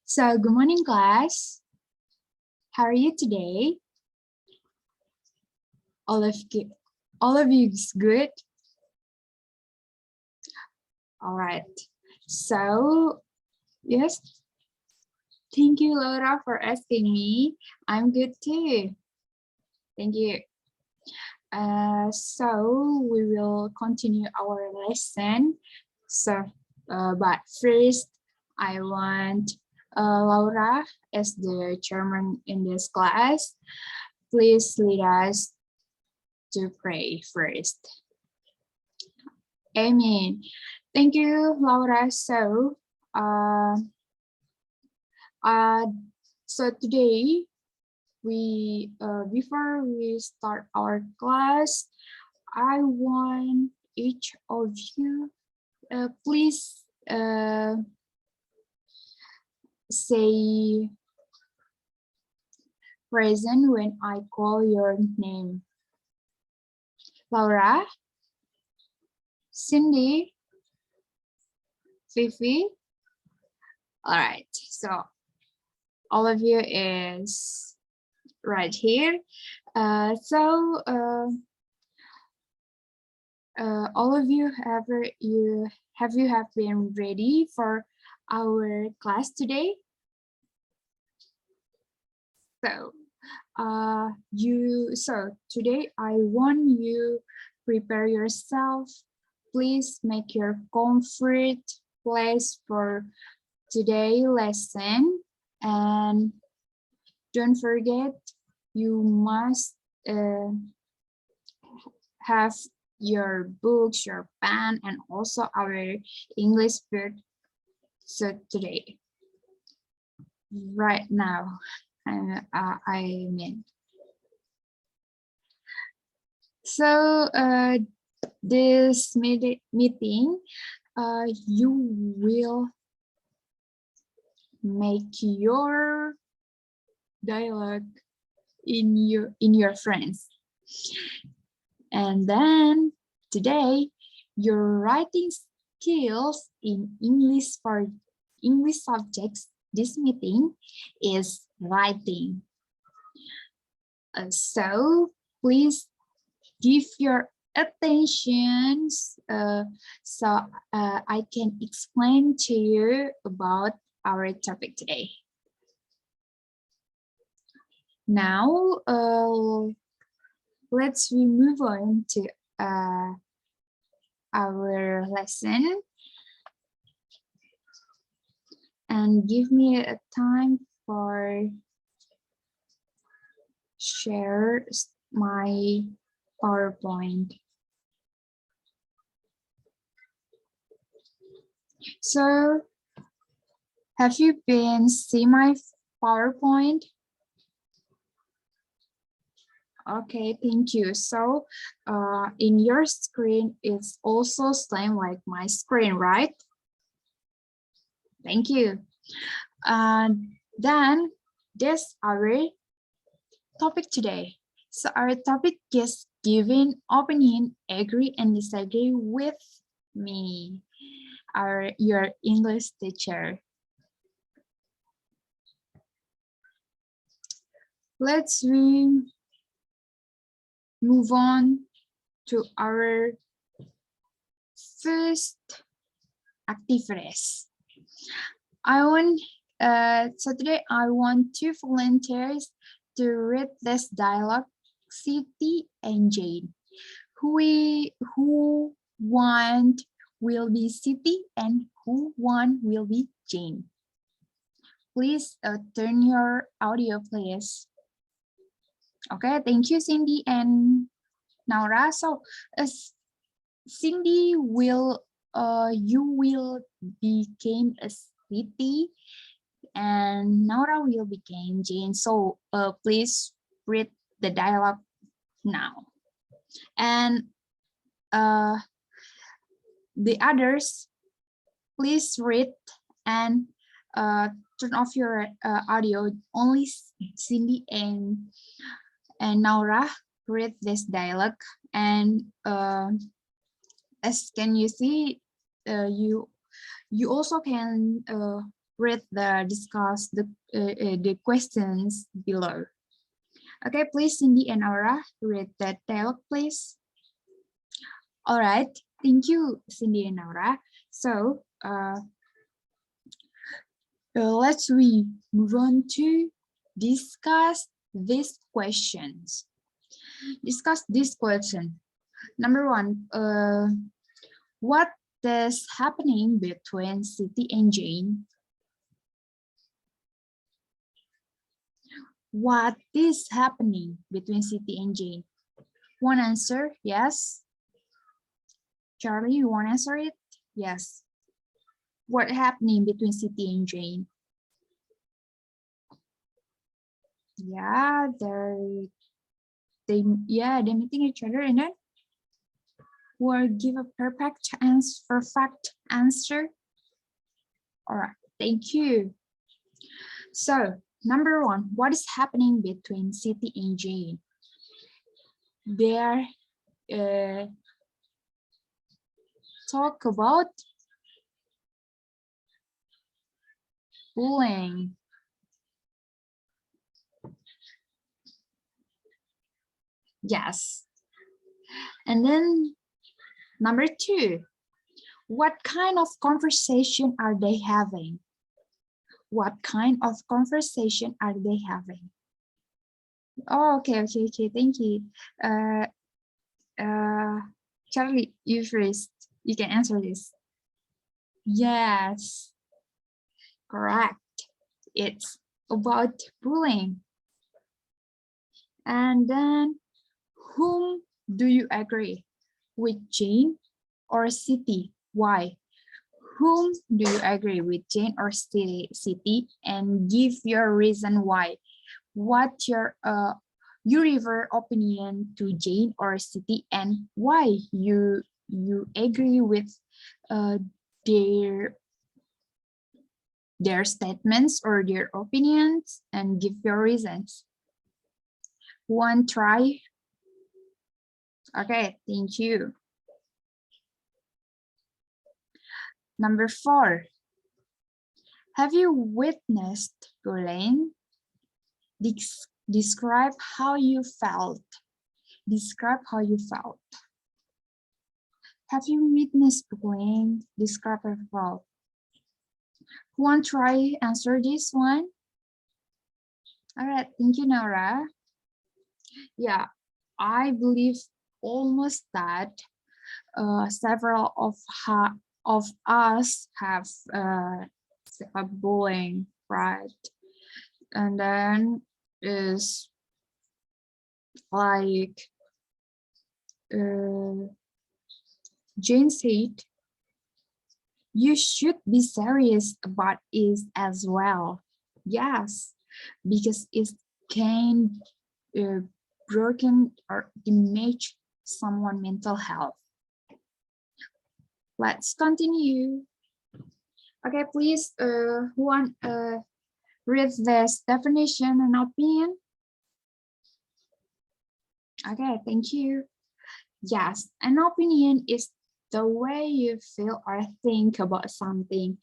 So, good morning, class. How are you today? All of you is good? All right. So, yes, thank you, Laura, for asking me. I'm good too. Thank you. So, we will continue our lesson. So, but first, I want Laura, as the chairman in this class, please lead us to pray first. Amen. Thank you, Laura. So, today we before we start our class, I want each of you please say present when I call your name. Laura, Cindy, Fifi. All right, so all of you is right here. All of you have been ready for our class today? So today I want you prepare yourself. Please make your comfort place for today's lesson, and don't forget you must have your books, your pen, and also our English book. So today, right now, I mean. So this meeting, you will make your dialogue in your friends, and then today your writing skills in English for English subjects. This meeting is writing. So please give your attention so I can explain to you about our topic today. Now, let's move on to our lesson. And give me a time for share my PowerPoint. So, have you been see my PowerPoint? Okay, thank you. So, in your screen, it's also same like my screen, right? Thank you. Then this our topic today. So our topic is giving opinion, agree and disagree with me, your English teacher. Let's move on to our first activities. So today I want 2 volunteers to read this dialogue, Siti and Jane. Who one will be Siti and who one will be Jane? Please turn your audio, please. Okay, thank you, Cindy and Naura. So, Cindy you will become a Siti, and Naura will become Jane. So please read the dialogue now. And the others, please read and turn off your audio. Only Cindy and Naura read this dialogue. And as can you see, you also can read the questions below. Okay, please, Cindy and Aura, read the dialogue, please. All right, thank you, Cindy and Aura. So let's move on to discuss these questions. Discuss this question. Number one, what is happening between Siti and Jane? What is happening between Siti and Jane? One answer, yes. Charlie, you want to answer it? Yes. What happening between Siti and Jane? Yeah, they're meeting each other, and then will give a perfect answer. All right, thank you. So number one, what is happening between Siti and Jane? They're talk about bullying. Yes. And then number two, what kind of conversation are they having? What kind of conversation are they having? Oh, okay, thank you. Charlie, you first. You can answer this. Yes, correct. It's about bullying. And then, whom do you agree with, Jane or Siti? Why? Whom do you agree with, Jane or Siti? And give your reason why. What your opinion to Jane or Siti, and why you agree with their statements or their opinions, and give your reasons. One try. Okay, thank you. Number four, have you witnessed bullying? Describe how you felt. Describe how you felt. Have you witnessed bullying? Describe how you felt. One try answer this one. All right, thank you, Nora. Yeah, I believe almost that several of us have bullying, right? And then is like Jane said, you should be serious about it as well. Yes, because it can broken or damage someone's mental health. Let's continue. Okay, please, who want read this definition and opinion? Okay, thank you. Yes, an opinion is the way you feel or think about something.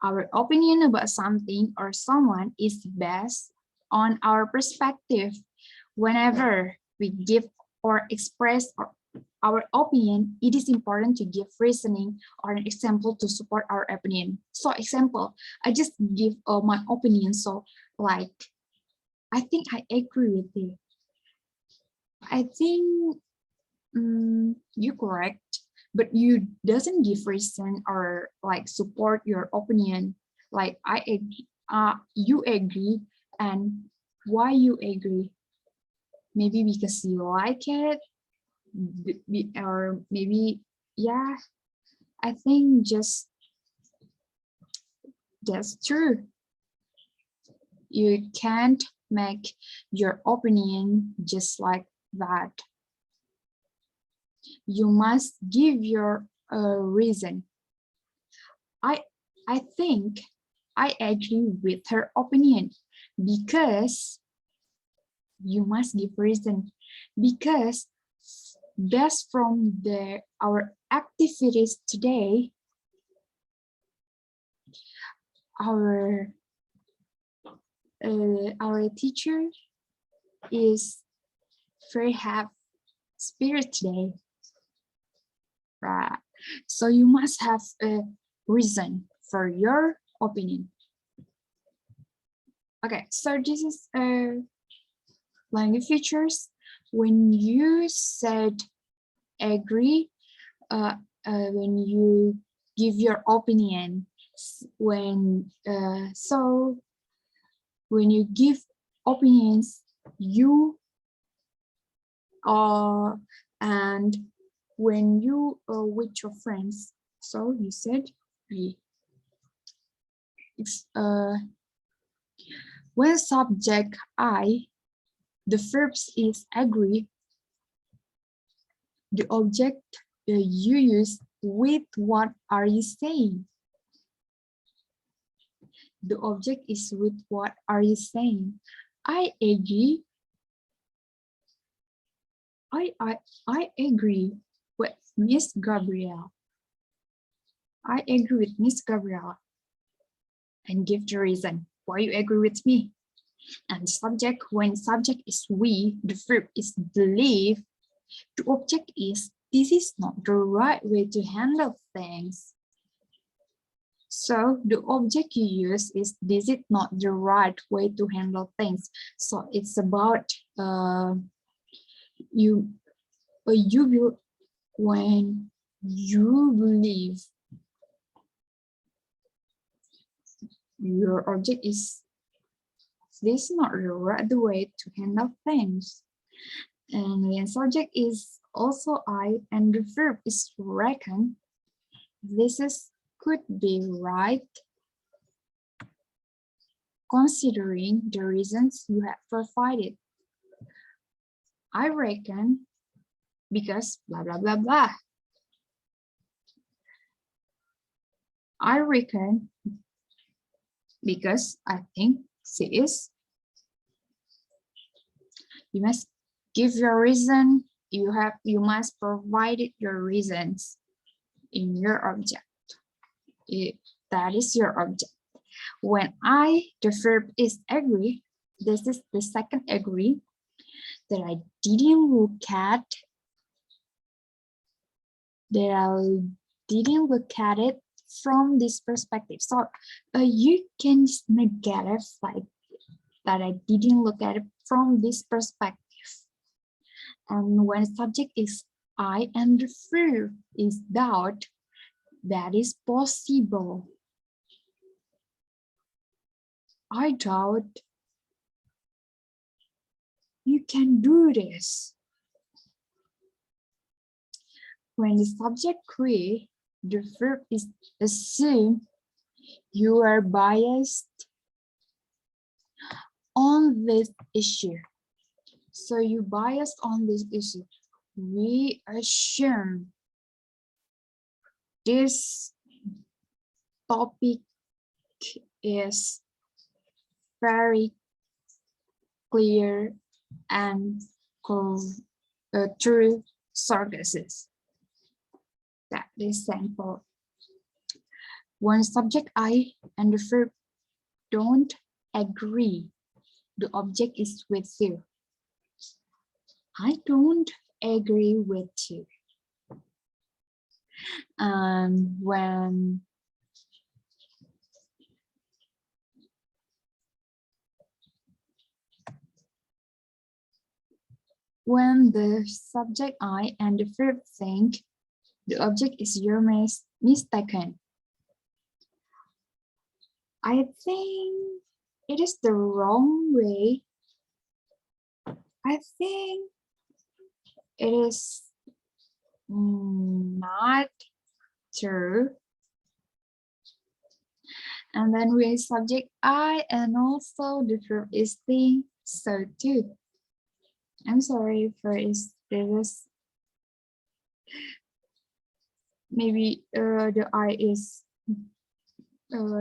Our opinion about something or someone is based on our perspective. Whenever we give or express our opinion, it is important to give reasoning or an example to support our opinion. So example, I just give my opinion. So like, I think I agree with you. I think you're correct, but you doesn't give reason or like support your opinion. Like you agree, and why you agree? Maybe because you like it, or maybe, yeah, I think just that's true. You can't make your opinion just like that. You must give your reason. I think I agree with her opinion because you must give reason, because based from our activities today, our teacher is very happy spirit today, right? So you must have a reason for your opinion. Okay, so this is language features. When you said agree, when you give your opinion, when you give opinions, you and when you with your friends, so you said when subject I, the verb is agree, the object you use with what are you saying? The object is with what are you saying? I agree. I agree with Miss Gabrielle. I agree with Miss Gabrielle. And give the reason why you agree with me. And subject, when subject is we, the verb is believe, the object is this is not the right way to handle things. So the object you use is this is not the right way to handle things. So it's about you will when you believe your object is this is not the right way to handle things. And when subject is also I and the verb is reckon, this is could be right considering the reasons you have provided. I reckon because blah blah blah blah. I reckon because I think she is. You must give your reason. You must provide your reasons in your object. That is your object. When the verb is agree, this is the second agree that I didn't look at. It from this perspective. So you can just negative like that I didn't look at it from this perspective. And when subject is I and the verb is doubt, that is possible. I doubt you can do this. When the subject we, the verb is assume you are biased on this issue. So you biased on this issue. We assume this topic is very clear and true sources. That is sample. When subject I and the verb don't agree, the object is with you. I don't agree with you. And when the subject I and the verb think, the object is your mistaken. I think it is the wrong way. I think it is not true. And then we subject I and also the verb is think so too. I'm sorry for this. Maybe the I is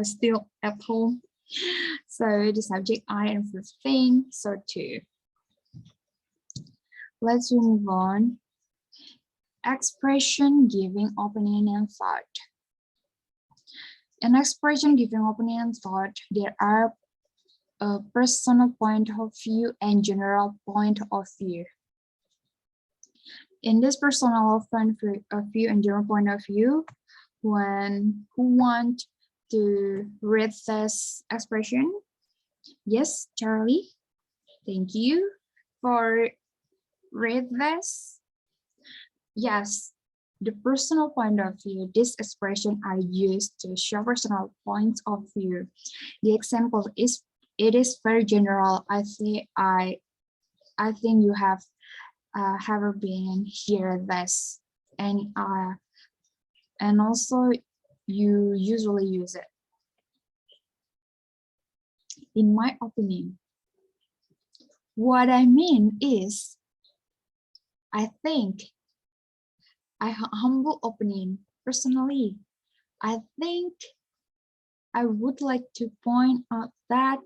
still at home. So the subject I and verb think so too. Let's move on. Expression giving opinion and thought. An expression giving opinion and thought, there are a personal point of view and general point of view. In this personal point of view and general point of view, who want to read this expression? Yes, Charlie. Thank you for read this. Yes, the personal point of view. This expression are used to show personal points of view. The example is it is very general. I think you have ever been hear this, and also you usually use it. In my opinion, what I mean is, I think, humble opinion. Personally, I think I would like to point out that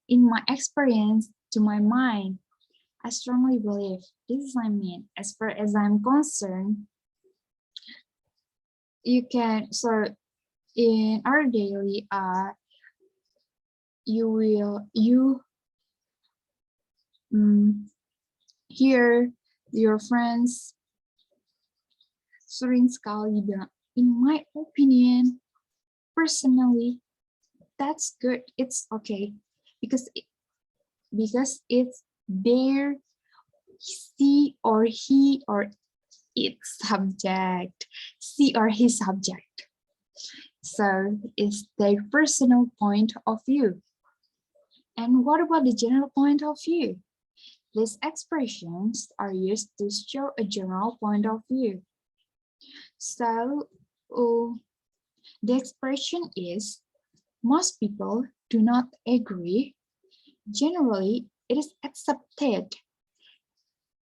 in my experience, to my mind, I strongly believe this is what I mean. As far as I'm concerned, you can, so in our daily, you hear your friends sering sekali bilang, in my opinion, personally, that's good. It's okay because it's their she or he or its subject, she or his subject. So it's their personal point of view. And what about the general point of view? These expressions are used to show a general point of view. So the expression is, most people do not agree. Generally, it is accepted.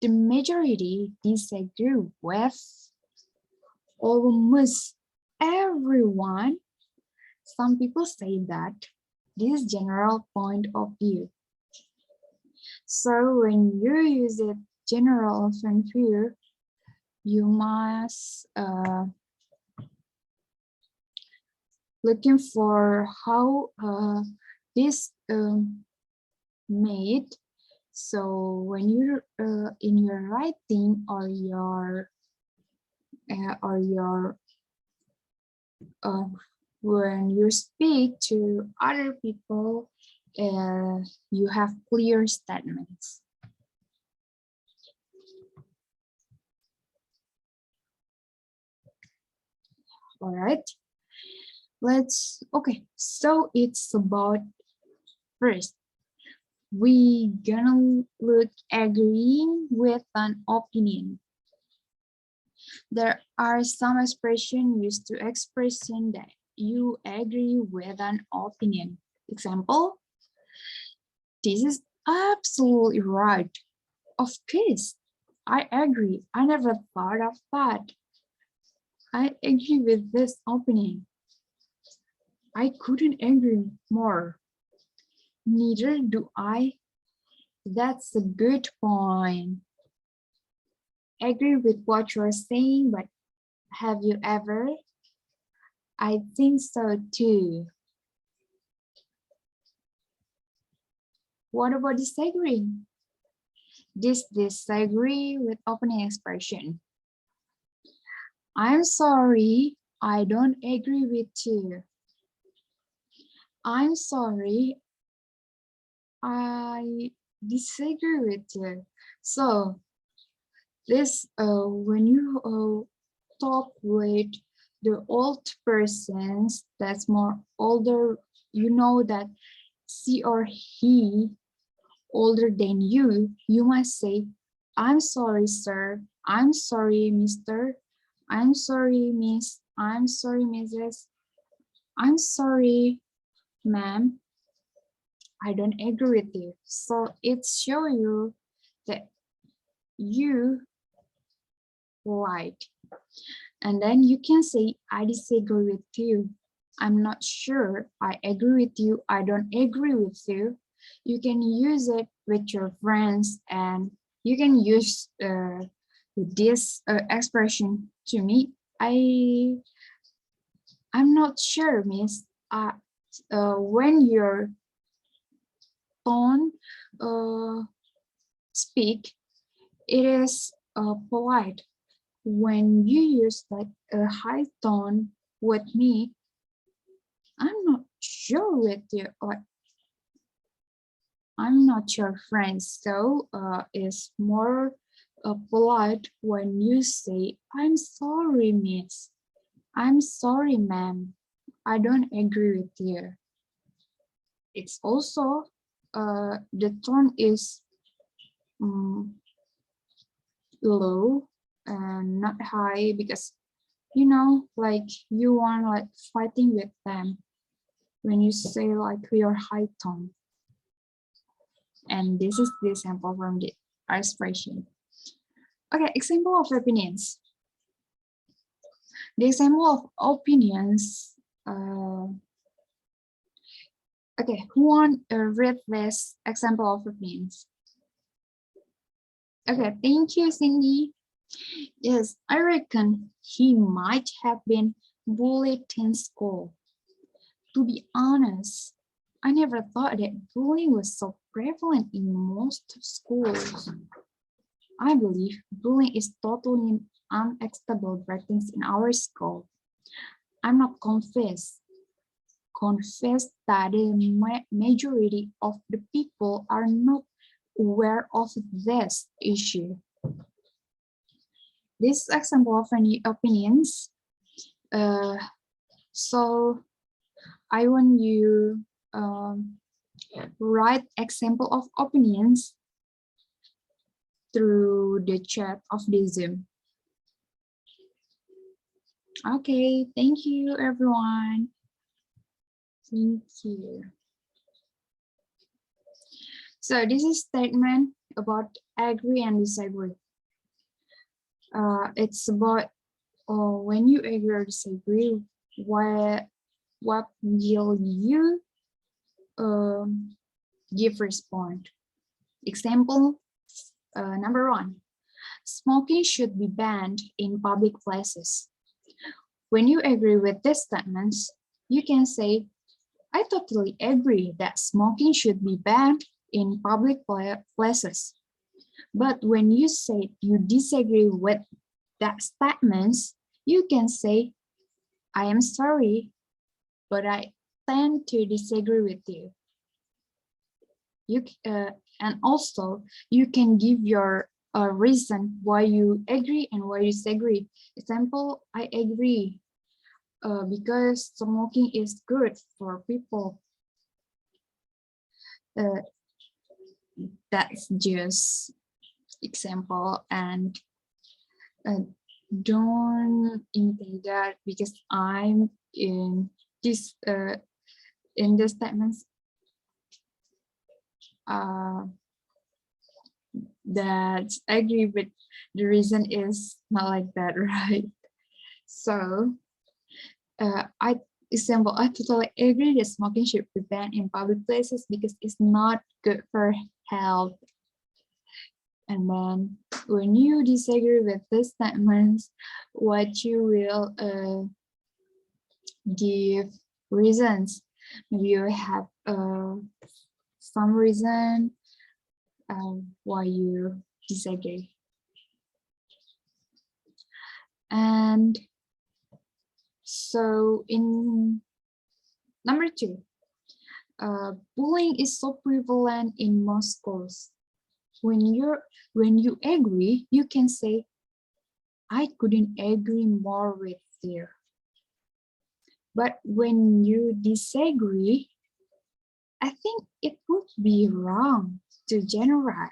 The majority disagree with. Almost everyone. Some people say that this is general point of view. So when you use it general point of view, you must looking for how this made. So when you're in your writing or your when you speak to other people, you have clear statements. All right, okay, so it's about, first, we gonna look agreeing with an opinion. There are some expressions used to expressing that you agree with an opinion. Example, this is absolutely right. Of course, I agree. I never thought of that. I agree with this opinion. I couldn't agree more. Neither do I. That's a good point. Agree with what you're saying, but have you ever? I think so too. What about disagreeing? Disagree with opening expression. I'm sorry, I don't agree with you. I'm sorry, I disagree with you. So this when you talk with the old persons that's more older, you know that she or he older than you, you must say, I'm sorry, sir. I'm sorry, mister. I'm sorry, miss. I'm sorry, Mrs. I'm sorry, ma'am. I don't agree with you. So it shows you that you lied. And then you can say, I disagree with you. I'm not sure. I agree with you. I don't agree with you. You can use it with your friends, and you can use this expression to me. I'm not sure, miss. When your tone speak, it is polite. When you use like a high tone with me, I'm not sure with you. Like, I'm not your friend. So it's more polite when you say, I'm sorry, miss. I'm sorry, ma'am. I don't agree with you. It's also the tone is low and not high because like you want like fighting with them when you say like your high tone. And this is the example from the expression. Okay, example of opinions. The example of opinions. Okay, who want to read this example of opinions? Okay, thank you, Cindy. Yes, I reckon he might have been bullied in school. To be honest, I never thought that bullying was so prevalent in most schools. I believe bullying is totally unacceptable practice in our school. I'm not convinced that the majority of the people are not aware of this issue. This example of any opinions. So I want you write example of opinions through the chat of the Zoom. Okay, thank you everyone. Thank you. So this is statement about agree and disagree. It's about when you agree or disagree, what will you give response? Example number 1. Smoking should be banned in public places. When you agree with these statements, you can say, I totally agree that smoking should be banned in public places. But when you say you disagree with that statements, you can say, I am sorry, but I tend to disagree with you. And also, you can give your reason why you agree and why you disagree. Example, I agree because smoking is good for people. That's just example, and don't imitate that because I'm in this statements that I agree with the reason is not like that, right? So I totally agree that smoking should be banned in public places because it's not good for health. And then when you disagree with these statements, what you will give reasons. Maybe you have some reason why you disagree. And so in number 2, bullying is so prevalent in most schools. When you agree, you can say, I couldn't agree more with you. But when you disagree, I think it would be wrong to generalize.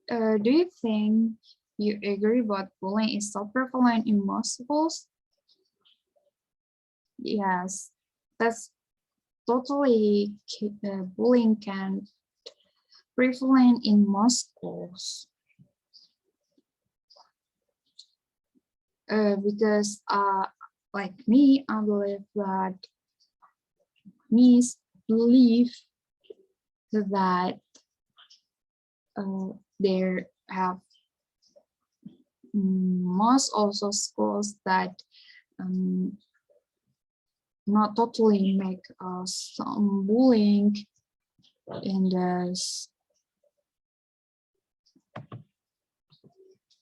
Do you think you agree about bullying is so prevalent in most schools? Yes, that's totally bullying can prevalent in most schools. Because like me, I believe that there have most also schools that not totally make some bullying in the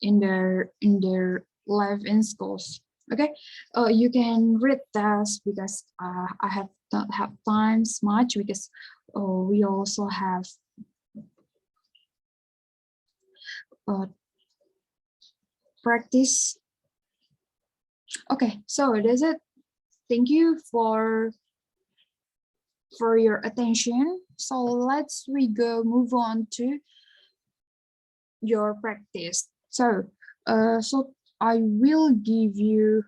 in their life in schools. Okay, you can read this because I have don't have times much because we also have practice. Okay, so that's it. Thank you for your attention. So we move on to your practice. So I will give you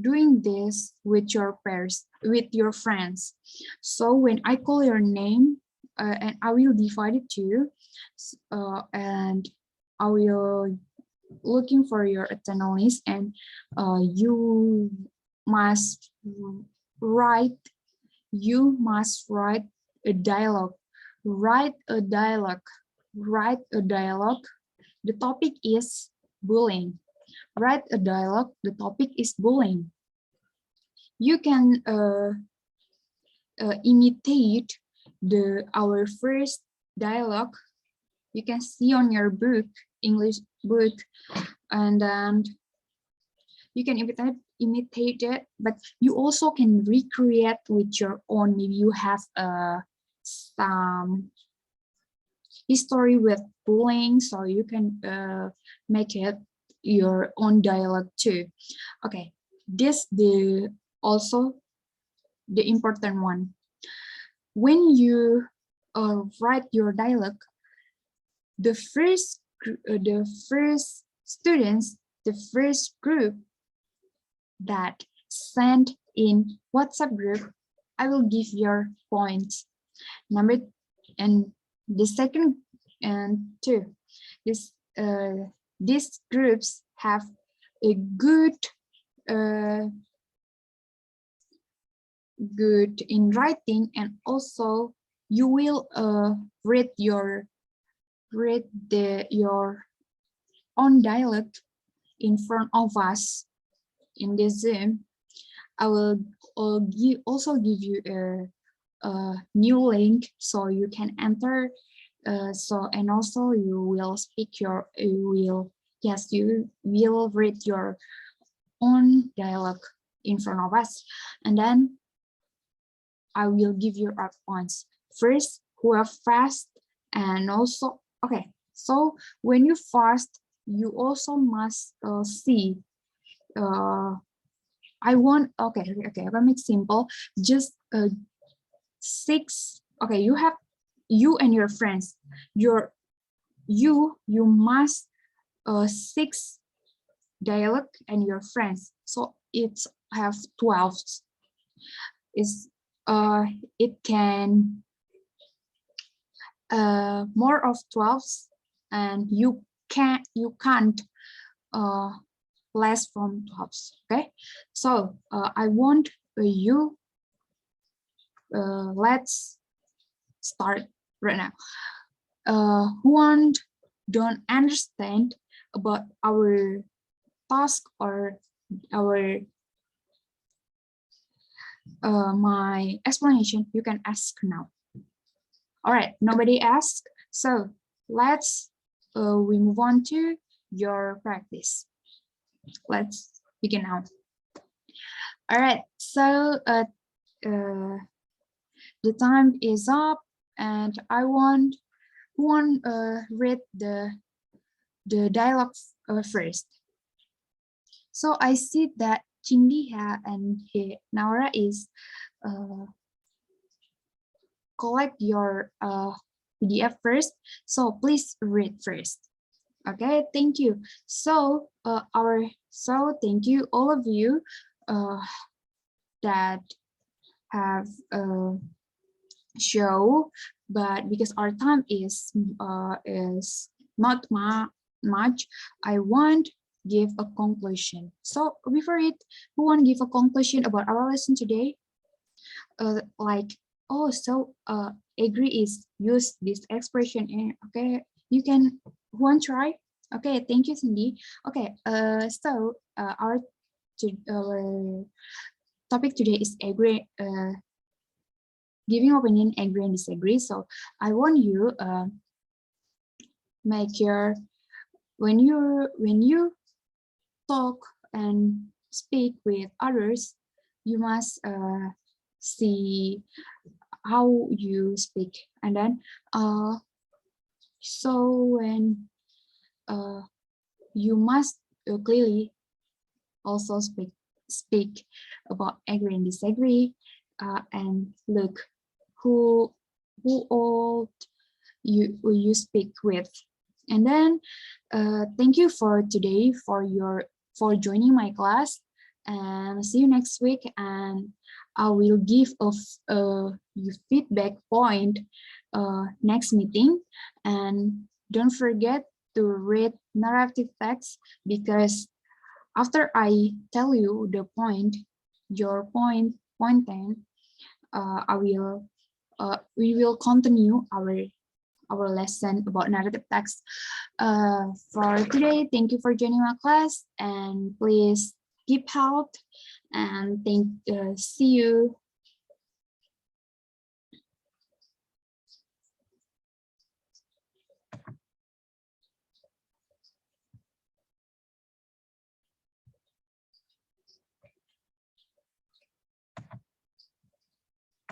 doing this with your peers, with your friends. So when I call your name, and I will divide it to you, and I will looking for your attendance, and you must write a dialogue. Write a dialogue. Write a dialogue. The topic is bullying. Write a dialogue. The topic is bullying. You can imitate our first dialogue. You can see on your book, English book, and then you can imitate it, but you also can recreate with your own. Maybe you have some history with bullying, so you can make it your own dialogue too. Okay, this also the important one. When you write your dialogue, the first students, the first group that sent in WhatsApp group, I will give your points. And the second and two, these groups have a good in writing, and also you will read your own dialect in front of us in the Zoom. I will also give you a new link so you can enter. And also you will read your own dialogue in front of us, and then I will give you our points. First, who are fast, and also okay. So when you fast, you also must see. I want okay. Let me make simple. Just 6. Okay, you and your friends. You must 6 dialogue and your friends. So it's have 12. It can more of 12, and you can't less from 12. Okay, so I want you let's start right now. Who don't understand about our task or our my explanation, you can ask now. All right, nobody asked, so let's we move on to your practice. Let's begin now. All right, so the time is up, and I want read the dialogue first. So I see that Chindiha and Naura is collect your PDF first. So please read first. Okay, thank you. So thank you all of you that have show, but because our time is not much, I want give a conclusion. So before it, who want to give a conclusion about our lesson today? Agree is use this expression, and okay, you can who want to try? Okay, thank you, Cindy. Okay, so our topic today is agree, giving opinion, agree and disagree. So I want you make your when you talk and speak with others, you must see how you speak, and then so when you must clearly also speak about agree and disagree, and look who all you speak with. And then thank you for today for joining my class, and see you next week. And I will give your feedback point next meeting. And don't forget to read narrative text, because after I tell you the point, your point 10, we will continue our lesson about narrative text. For today, thank you for joining my class, and please keep health, and see you